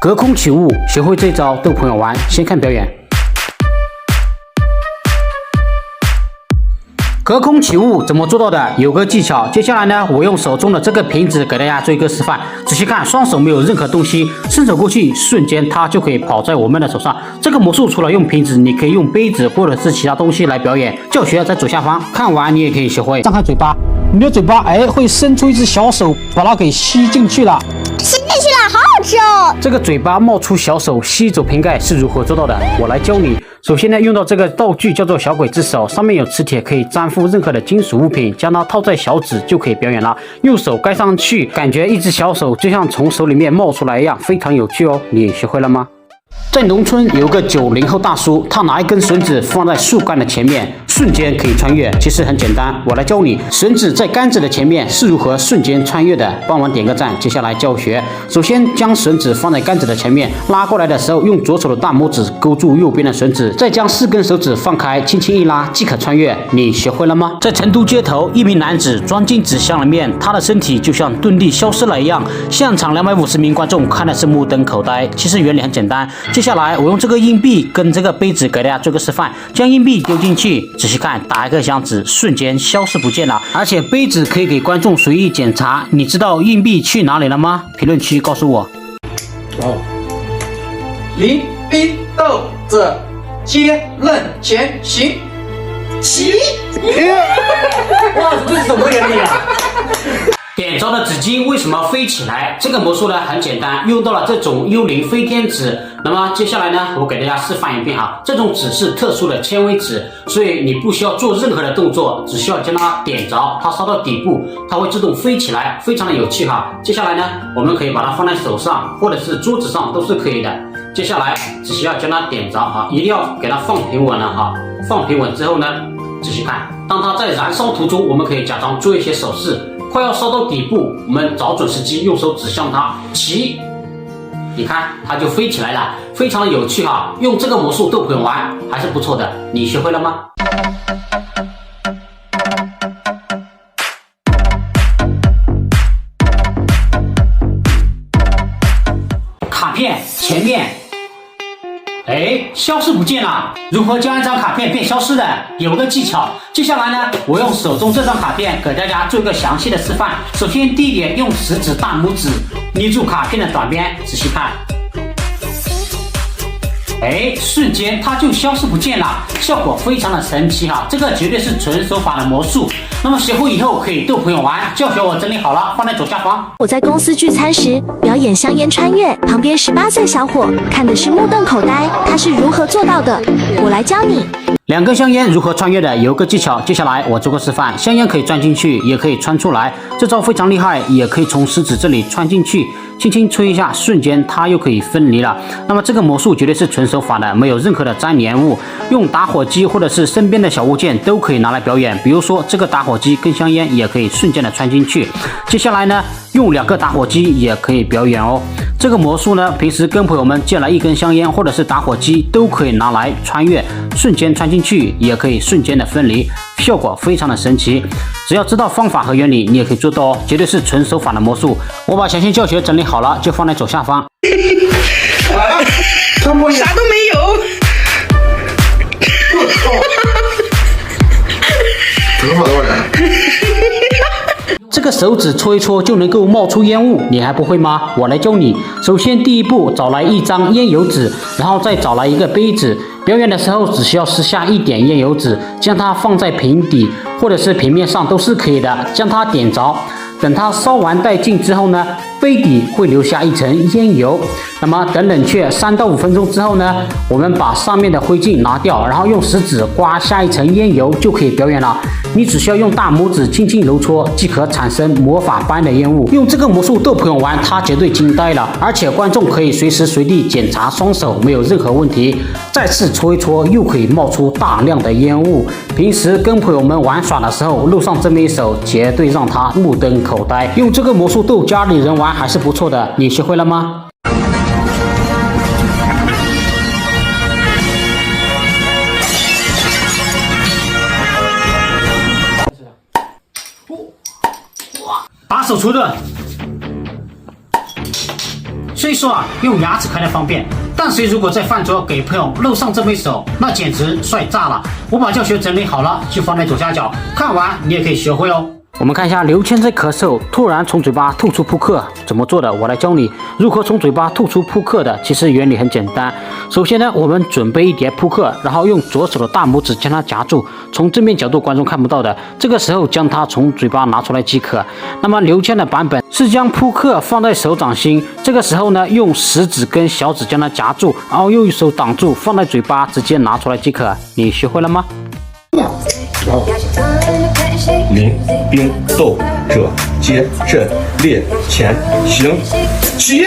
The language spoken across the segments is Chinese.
隔空起雾，学会这招逗朋友玩，先看表演。隔空起雾怎么做到的？有个技巧。接下来呢，我用手中的这个瓶子给大家做一个示范。仔细看，双手没有任何东西，伸手过去，瞬间它就可以跑在我们的手上。这个魔术除了用瓶子，你可以用杯子或者是其他东西来表演。教学在左下方，看完你也可以学会。张开嘴巴，你的嘴巴会伸出一只小手，把它给吸进去了。吸进去了，好好吃哦！这个嘴巴冒出小手吸走瓶盖是如何做到的？我来教你。首先呢，用到这个道具叫做小鬼之手，上面有磁铁，可以粘附任何的金属物品，将它套在小指就可以表演了。用手盖上去，感觉一只小手就像从手里面冒出来一样，非常有趣哦。你学会了吗？在农村有个90后大叔，他拿一根绳子放在树干的前面，瞬间可以穿越。其实很简单，我来教你，绳子在杆子的前面是如何瞬间穿越的。帮忙点个赞。接下来教学，首先将绳子放在杆子的前面，拉过来的时候用左手的大拇指勾住右边的绳子，再将4根手指放开，轻轻一拉即可穿越。你学会了吗？在成都街头，一名男子钻进纸箱里面，他的身体就像遁地消失了一样，现场250名观众看的是目瞪口呆。其实原理很简单。接下来我用这个硬币跟这个杯子给大家做个示范，将硬币丢进去，仔细看，打一个响指，瞬间消失不见了。而且杯子可以给观众随意检查。你知道硬币去哪里了吗？评论区告诉我。临兵斗者，接刃前行。起！哇，这是什么原理啊？点着的纸巾为什么飞起来？这个魔术呢很简单，用到了这种幽灵飞天纸。那么接下来呢，我给大家示范一遍哈。这种纸是特殊的纤维纸，所以你不需要做任何的动作，只需要将它点着，它烧到底部，它会自动飞起来，非常的有趣哈。接下来呢，我们可以把它放在手上或者是桌子上都是可以的。接下来只需要将它点着哈，一定要给它放平稳了哈。放平稳之后呢，仔细看，当它在燃烧途中，我们可以假装做一些手势。快要烧到底部，我们找准时机，用手指向它起，你看它就飞起来了，非常的有趣哈。用这个魔术逗朋友玩还是不错的，你学会了吗？卡片前面消失不见了。如何将一张卡片变消失的？有个技巧。接下来呢，我用手中这张卡片给大家做一个详细的示范。首先第一点，用食指大拇指捏住卡片的短边，仔细看，瞬间它就消失不见了，效果非常的神奇哈。这个绝对是纯手法的魔术。那么学会以后可以逗朋友玩，教学我整理好了，放在左下方。我在公司聚餐时表演香烟穿越，旁边18岁小伙看的是目瞪口呆，他是如何做到的？我来教你。2根香烟如何穿越的？有个技巧，接下来我做个示范。香烟可以钻进去，也可以穿出来，这招非常厉害，也可以从食指这里穿进去，轻轻吹一下，瞬间它又可以分离了。那么这个魔术绝对是纯手法的，没有任何的粘连物，用打火机或者是身边的小物件都可以拿来表演。比如说这个打火机跟香烟也可以瞬间的穿进去。接下来呢，用2个打火机也可以表演哦。这个魔术呢，平时跟朋友们借来1根香烟或者是打火机都可以拿来穿越，瞬间穿进去，也可以瞬间的分离，效果非常的神奇。只要知道方法和原理，你也可以做到哦，绝对是纯手法的魔术。我把详细教学整理好了，就放在左下方。啥都没有。怎么跑到我来？这个手指搓一搓就能够冒出烟雾，你还不会吗？我来教你。首先第一步，找来1张烟油纸，然后再找来一个杯子。表演的时候只需要撕下1点烟油纸，将它放在瓶底或者是平面上都是可以的，将它点着。等它烧完殆尽之后呢，杯底会留下一层烟油。那么等冷却3到5分钟之后呢，我们把上面的灰烬拿掉，然后用食指刮下一层烟油就可以表演了。你只需要用大拇指轻轻揉搓，即可产生魔法般的烟雾。用这个魔术逗朋友玩，他绝对惊呆了。而且观众可以随时随地检查双手，没有任何问题。再次搓一搓，又可以冒出大量的烟雾。平时跟朋友们玩耍的时候，露上这么一手，绝对让他目瞪口呆。用这个魔术逗家里人玩还是不错的，你学会了吗？打手锤的，虽说用牙齿开的方便，但谁如果在饭桌给朋友露上这枚手，那简直帅炸了。我把教学整理好了，就放在左下角，看完你也可以学会哦。我们看一下刘谦在咳嗽，突然从嘴巴吐出扑克，怎么做的？我来教你如何从嘴巴吐出扑克的。其实原理很简单，首先呢，我们准备一叠扑克，然后用左手的大拇指将它夹住，从正面角度观众看不到的，这个时候将它从嘴巴拿出来即可。那么刘谦的版本是将扑克放在手掌心，这个时候呢，用食指跟小指将它夹住，然后用一手挡住，放在嘴巴直接拿出来即可。你学会了吗？临兵斗者皆阵列前行起。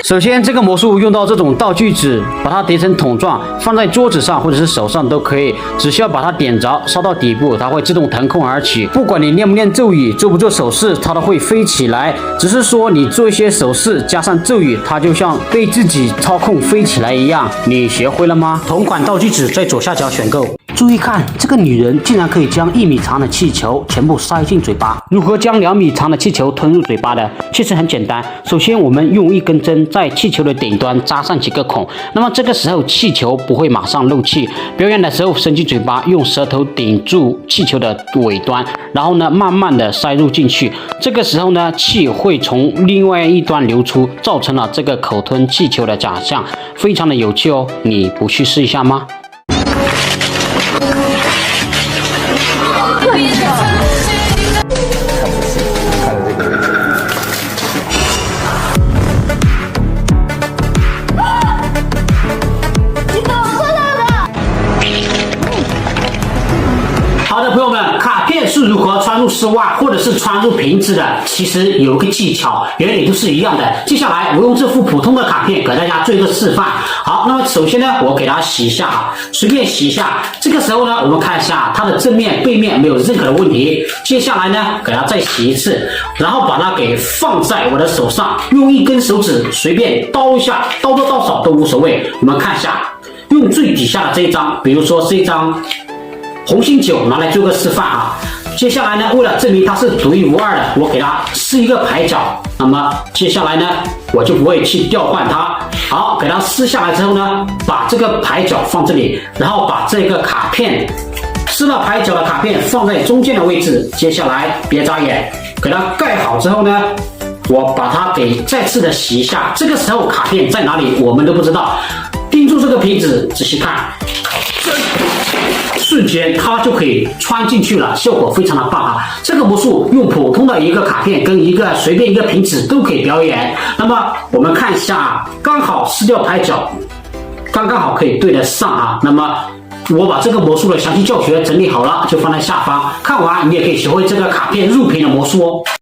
首先，这个魔术用到这种道具纸，把它叠成桶状，放在桌子上或者是手上都可以。只需要把它点着，烧到底部，它会自动腾空而起。不管你念不念咒语，做不做手势，它都会飞起来。只是说你做一些手势加上咒语，它就像被自己操控飞起来一样。你学会了吗？同款道具纸在左下角选购。注意看，这个女人竟然可以将1米长的气球全部塞进嘴巴。如何将2米长的气球吞入嘴巴的？其实很简单。首先，我们用一根针在气球的顶端扎上几个孔，那么这个时候气球不会马上漏气。表演的时候伸进嘴巴，用舌头顶住气球的尾端，然后呢，慢慢的塞入进去。这个时候呢，气会从另外一端流出，造成了这个口吞气球的假象，非常的有趣哦。你不去试一下吗？好的，朋友们，卡片是如何穿入丝袜或者是穿入瓶子的？其实有一个技巧，原理都是一样的。接下来我用这副普通的卡片给大家做一个示范。好，那么首先呢，我给它洗一下啊，随便洗一下。这个时候呢，我们看一下它的正面、背面没有任何的问题。接下来呢，给它再洗一次，然后把它给放在我的手上，用一根手指随便叨一下，叨多叨少都无所谓。我们看一下，用最底下的这一张，比如说这一张红心9拿来做个示范啊。接下来呢，为了证明它是独一无二的，我给它撕一个牌角。那么接下来呢，我就不会去调换它。好，给它撕下来之后呢，把这个牌角放这里，然后把这个卡片撕了牌角的卡片放在中间的位置。接下来别眨眼，给它盖好之后呢，我把它给再次的洗一下。这个时候卡片在哪里我们都不知道。盯住这个瓶子，仔细看，瞬间它就可以穿进去了，效果非常的棒啊！这个魔术用普通的一个卡片跟一个随便一个瓶子都可以表演。那么我们看一下，刚好撕掉牌角，刚刚好可以对得上啊。那么我把这个魔术的详细教学整理好了，就放在下方，看完你也可以学会这个卡片入屏的魔术哦。